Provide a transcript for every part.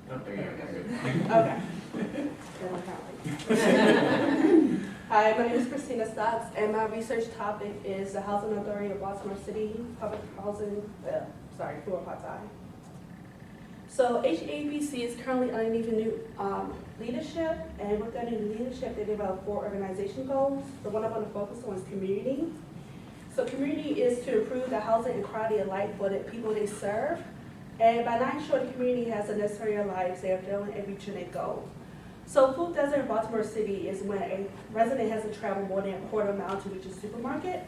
Okay. Hi, my name is Christina Stocks, and my research topic is the Housing Authority of Baltimore City Public Housing, through apartheid. So HABC is currently underneath a new leadership, and with that new leadership, they developed 4 organization goals. The one I want to focus on is community. So community is to improve the housing and quality of life for the people they serve. And by not ensuring the community has the necessary lives, they are failing at reaching their goal. So food desert in Baltimore City is when a resident has to travel more than a quarter mile to reach a supermarket.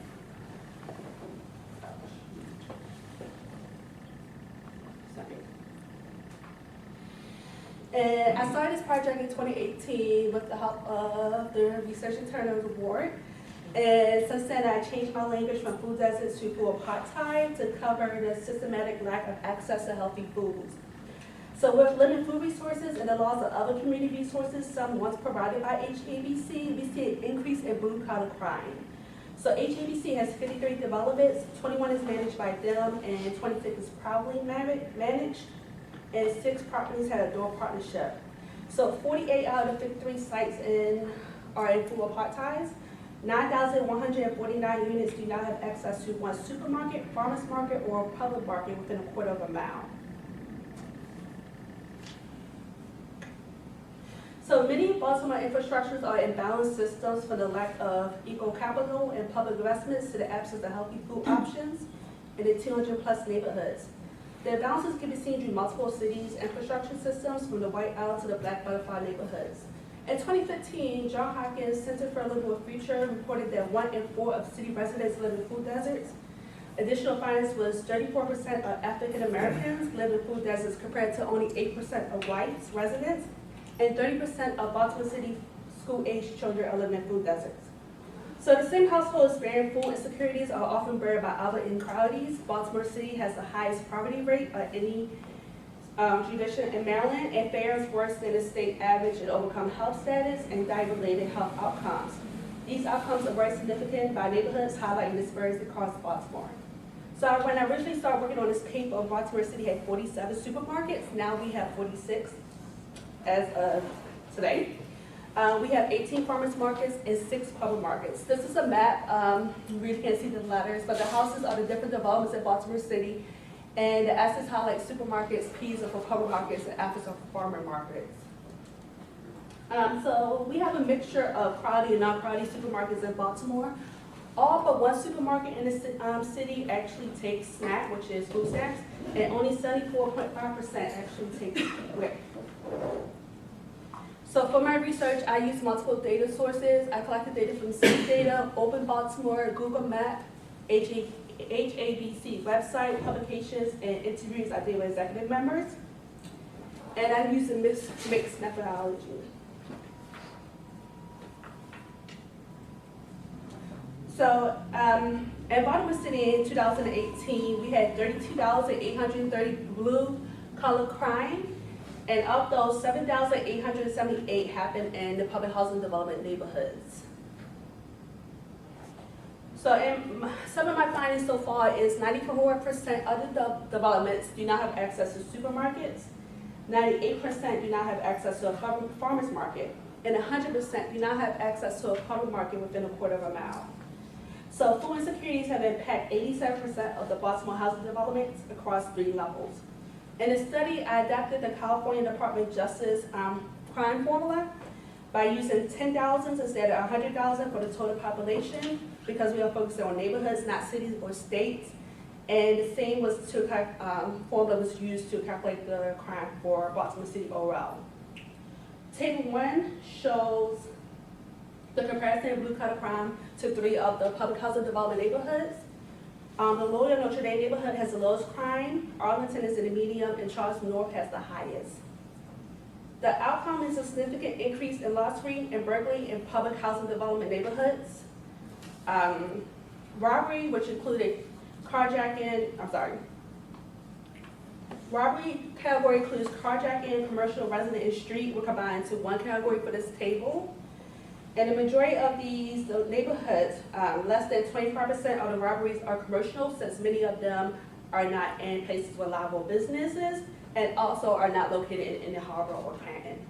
And I started this project in 2018 with the help of the Research and Turnover Board. And since then, I changed my language from food deserts to food apartheid to cover the systematic lack of access to healthy foods. So with limited food resources and the loss of other community resources, some once provided by HABC, we see an increase in blue-collar crime. So HABC has 53 developments, 21 is managed by them, and 26 is proudly managed, and 6 properties had a door partnership. So 48 out of 53 sites are in food apartheid. 9,149 units do not have access to one supermarket, farmer's market, or public market within a quarter of a mile. So many Baltimore infrastructures are imbalanced systems for the lack of eco-capital and public investments to the absence of healthy food options in the 200+ neighborhoods. The imbalances can be seen through multiple cities' infrastructure systems from the White Owl to the Black Butterfly neighborhoods. In 2015, John Hopkins Center for a Livable Future reported that 1 in 4 of city residents live in food deserts. Additional findings was 34% of African Americans live in food deserts compared to only 8% of white residents, and 30% of Baltimore City school-aged children are living in food deserts. So the same households bearing food insecurities are often buried by other inequalities. Baltimore City has the highest poverty rate of any jurisdiction in Maryland, and fares worse than the state average in overcome health status and diet-related health outcomes. These outcomes are very significant by neighborhoods, highlighting disparities across Baltimore. So when I originally started working on this paper, Baltimore City had 47 supermarkets. Now we have 46 as of today. We have 18 farmers markets and 6 public markets. This is a map. You really can't see the letters, but the houses are the different developments in Baltimore City. And the S's highlight supermarkets, P's are for public markets, and F's are for farmer markets. So we have a mixture of quality and non-quality supermarkets in Baltimore. All but one supermarket in the city actually takes SNAP, which is food stamps, and only 74.5% actually takes WIC. So for my research, I used multiple data sources. I collected data from city data, Open Baltimore, Google Map, HABC website, publications, and interviews I did with executive members. And I used a mixed methodology. So in Baltimore City in 2018, we had 32,830 blue-collar crime. And of those, 7,878 happened in the public housing development neighborhoods. So some of my findings so far is 94% of the developments do not have access to supermarkets, 98% do not have access to a farmer's market, and 100% do not have access to a public market within a quarter of a mile. So food insecurities have impacted 87% of the Baltimore housing developments across 3 levels. In the study, I adapted the California Department of Justice crime formula by using 10,000 instead of 100,000 for the total population, because we are focusing on neighborhoods, not cities or states. And the same formula was used to calculate the crime for Baltimore City overall. Table 1 shows the comparison of blue-collar crime to 3 of the public housing development neighborhoods. The Lower Notre Dame neighborhood has the lowest crime, Arlington is in the medium, and Charles North has the highest. The outcome is a significant increase in larceny and burglary in public housing development neighborhoods. Robbery, which included robbery category includes carjacking, commercial, resident, and street were combined into one category for this table. And the majority of these neighborhoods, less than 25% of the robberies are commercial, since many of them are not in places with reliable businesses. and also are not located in the harbor or Canton.